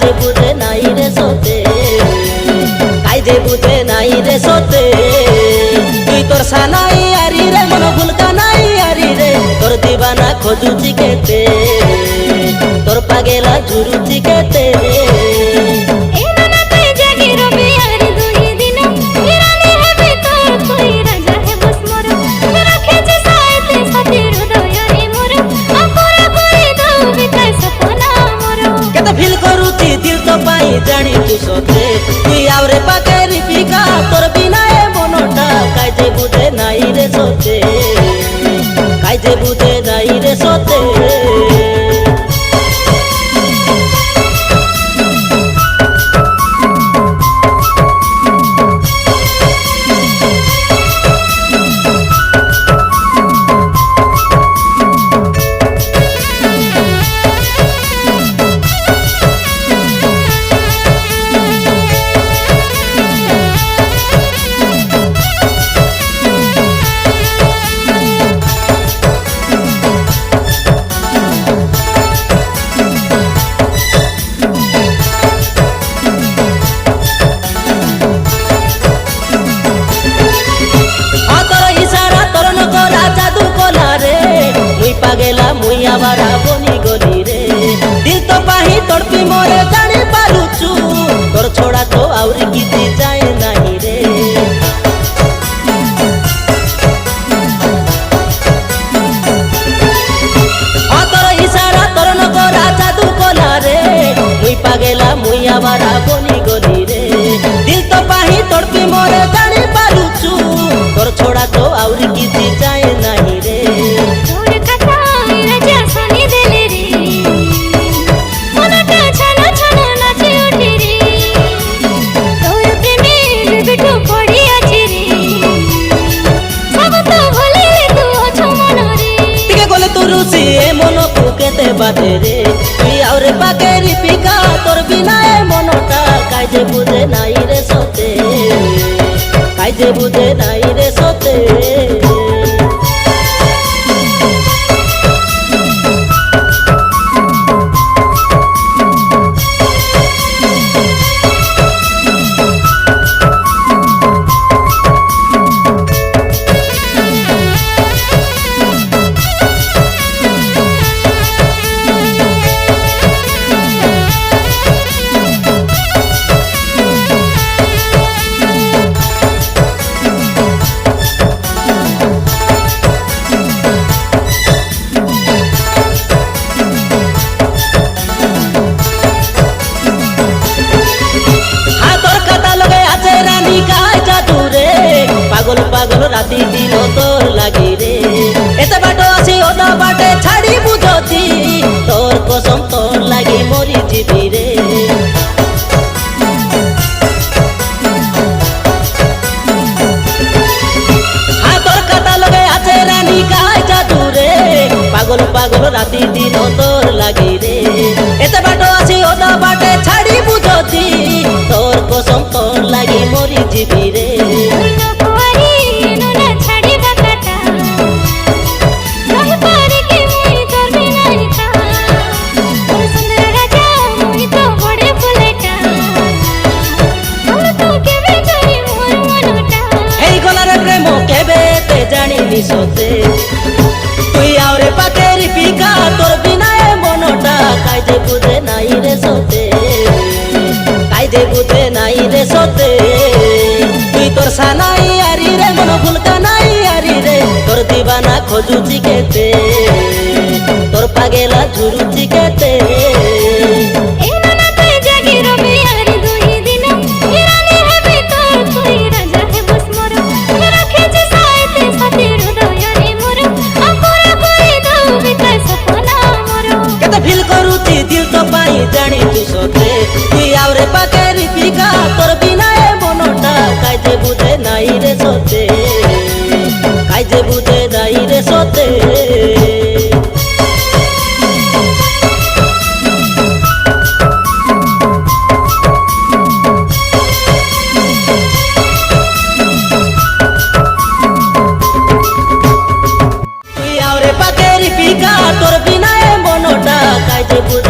কাইজে বুঝে নাই রে সতে, কাইজে বুঝে নাই রে সতে। তুই তোর সানাই আরি রে মন ভুলকা নাই আরি রে, তোর দিবানা খোঁজুছি কেতে, তোর পাগেলা ঝুরুছি কেতে রে। জানি তু সতে তুই আউরে পাকের পিকা, তোর বিনা এ মনটা কাইজে বুঝে নাই রে সতে, কাইজে বুঝে নাই রে সতে। পাগেলা মুই আবার বনি গলি রে, দিল তো পাহি তড়পি মরে জানি পারুছু, তোর ছোড়া তো আউরি কিছু যায় নাই রে। তোর ইশারা তোর নগরা জাদু কলা রে, মুই পাগেলা মুই আবার বনি গলি রে, দিল তো পাহি তড়পি মরে জানি পারুছু, তোর ছোড়া তো আউরি কিছু যায় নাই রে। বাদে রে তুই আউরে পাকের পিকা, তোর বিনা এ মনটা কাইজে বুঝে নাই রে সতে, কাইজে বুঝে নাই রে সতে। পাগল পাগল রাতি দিন তোর লাগি রে, এতে বাটো আছি ওটা বাটে ছাড়ি বুঝতি, তোর কসম তোর লাগি মরি জিবি রে। তোর কাটা লগে আছে রানী গায় জাদু রে, পাগল পাগল রাতি দিন তোর লাগি রে, এতে বাটো আছি ওটা বাটে ছাড়ি বুঝতি, তোর কসম তোর লাগি মরি জিবি রে। জানিনি সতে তুই আউরে পাকের পিকা, তোর বিনা এ মনটা কাইজে বুঝে নাই রে সতে, কাইজে বুঝে নাই রে সতে। তুই তোর সানাই আরি রে মন ভুলকা নাই আরি রে, তোর দিবানা খোঁজুছি কেতে, তোর পাগেলা ঝুরুছি কেতে। জানি তু সতে তুই আউরে পাকের পিকা, তোর বিনা এ মনটা কাইজে বুঝে নাই রে সতে, কাইজে বুঝে নাই রে সতে। তুই আউরে পাকের পিকা, তোর বিনা এ মনটা কাইজে বুঝে